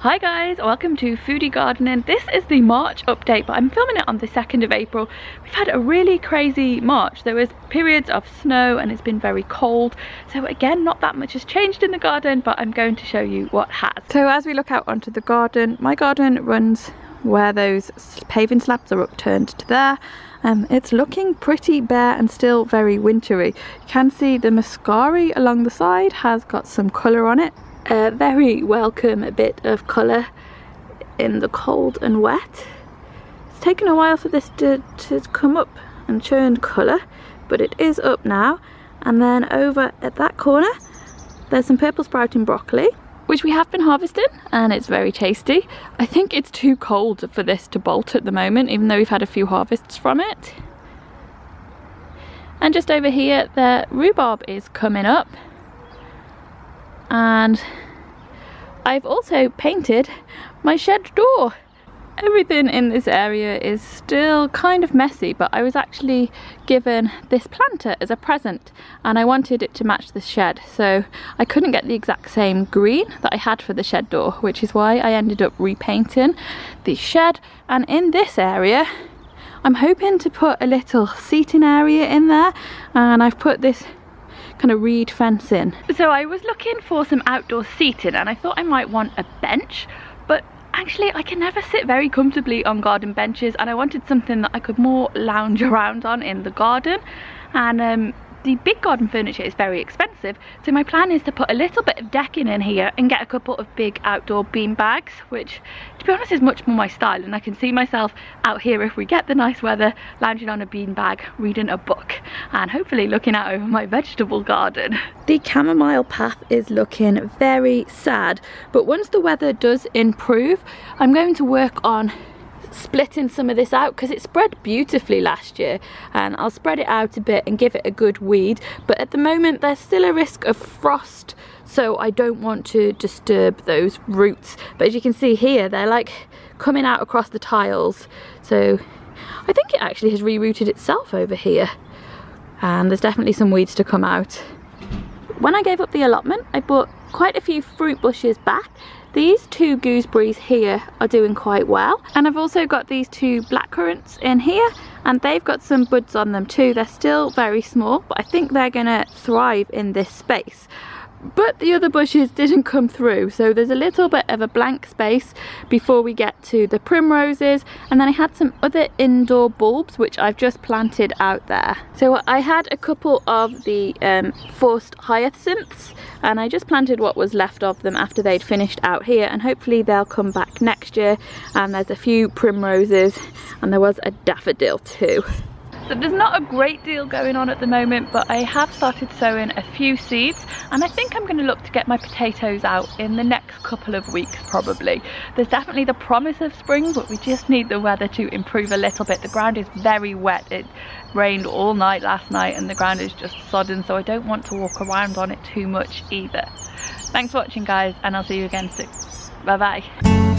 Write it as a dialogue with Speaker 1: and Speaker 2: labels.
Speaker 1: Hi guys, welcome to Foodie Gardening. This is the March update, but I'm filming it on the 2nd of April. We've had a really crazy March. There was periods of snow and it's been very cold. So again, not that much has changed in the garden, but I'm going to show you what has. So as we look out onto the garden, my garden runs where those paving slabs are upturned to there. It's looking pretty bare and still very wintry. You can see the muscari along the side has got some colour on it. A very welcome bit of colour in the cold and wet. It's taken a while for this to come up and churn colour, but it is up now. And then over at that corner there's some purple sprouting broccoli, which we have been harvesting, and it's very tasty. I think it's too cold for this to bolt at the moment, even though we've had a few harvests from it. And just over here the rhubarb is coming up. And I've also painted my shed door. Everything in this area is still kind of messy, but I was actually given this planter as a present and I wanted it to match the shed, so I couldn't get the exact same green that I had for the shed door, which is why I ended up repainting the shed. And in this area I'm hoping to put a little seating area in there, and I've put this kind of reed fence in. So I was looking for some outdoor seating and I thought I might want a bench, but actually I can never sit very comfortably on garden benches, and I wanted something that I could more lounge around on in the garden. And the big garden furniture is very expensive, so my plan is to put a little bit of decking in here and get a couple of big outdoor bean bags, which to be honest is much more my style, and I can see myself out here if we get the nice weather lounging on a bean bag, reading a book and hopefully looking out over my vegetable garden. The chamomile path is looking very sad, but once the weather does improve I'm going to work on splitting some of this out because it spread beautifully last year, and I'll spread it out a bit and give it a good weed. But at the moment there's still a risk of frost, so I don't want to disturb those roots. But as you can see here, they're like coming out across the tiles, so I think it actually has rerooted itself over here, and there's definitely some weeds to come out. When I gave up the allotment I bought quite a few fruit bushes back. These two gooseberries here are doing quite well, and I've also got these two blackcurrants in here and they've got some buds on them too. They're still very small, but I think they're gonna thrive in this space. But the other bushes didn't come through, so there's a little bit of a blank space before we get to the primroses. And then I had some other indoor bulbs which I've just planted out there. So I had a couple of the forced hyacinths and I just planted what was left of them after they'd finished out here, and hopefully they'll come back next year. And there's a few primroses and there was a daffodil too. So there's not a great deal going on at the moment, but I have started sowing a few seeds, and I think I'm going to look to get my potatoes out in the next couple of weeks probably. There's definitely the promise of spring, but we just need the weather to improve a little bit. The ground is very wet. It rained all night last night and the ground is just sodden, so I don't want to walk around on it too much either. Thanks for watching guys, and I'll see you again soon. Bye bye.